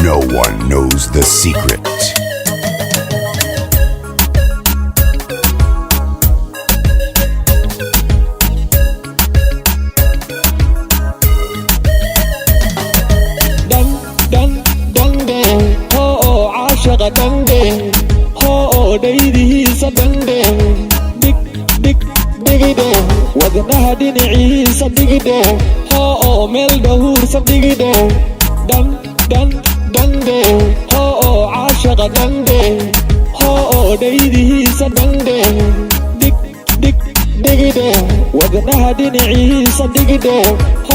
No one knows the secret. Dhan Dheh, oo caashaqa Dhan Dheh, oo dhaydihiisa Dhan Dheh, dhigidhe wadnaha dhinaciisa dhigidhe, oo meel dhahuursa dhigidhe. Dhan Dheh, oo caashaqa Dhan Dheh, oo dhaydihiisa Dhan Dheh, dhigidhe wadnaha dhinaciisa dhigidhe,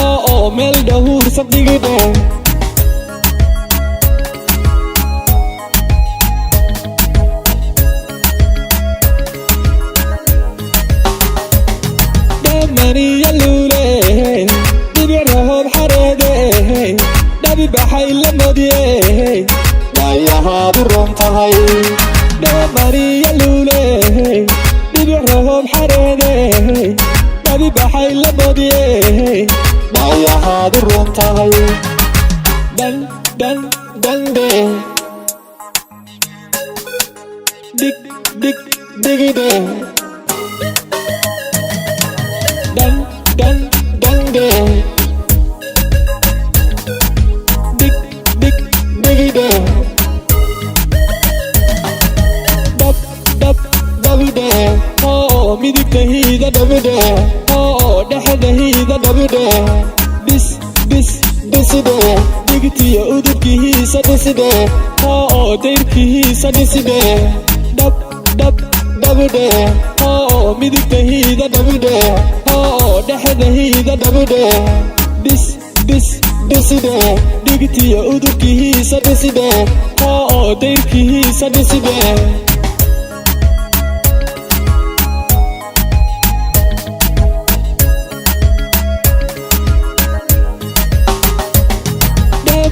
oo meel dhahuursa dhigidhe. Mariya lule dhibic roob xareede dhabi baxay la modye dhayahaadu roon tahay. Mariya lule dhibic roob xareede dhabi baxay la modye dhayahaadu roon tahay. Dhan Dheh, dhigidhe Dhan Dheh, dhigidhe dhabidhe, oo midigtahiida dhabidhe, oo dhexdahiida dhabidhe, dhisidhe dhigtiya udubkihiisa dhisidhe, oo dayrkihiisa dhisidhe. Dhabidhe, oo midigtahiida dhabidhe, oo dhexdahiida dhabidhe, dhisidhe dhigtiya udubkihiisa dhisidhe, oo dayrkihiisa dhisidhe.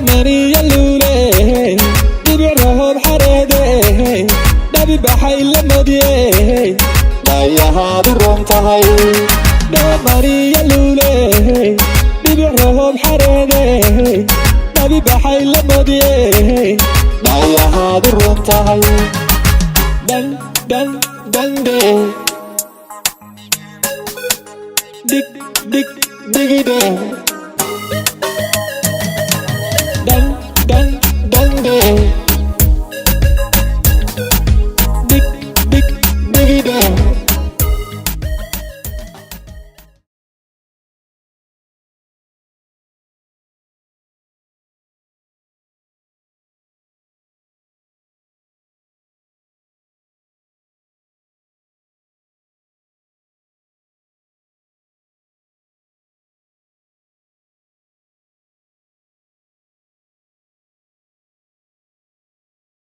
Mariya lule dhibic roob xareede dhabi baxay la modye dhayahaadu roon tahay. Mariya lule dhibic roob xareede dhabi baxay la modye dhayahaadu roon tahay. Dhan Dheh, dhigidhe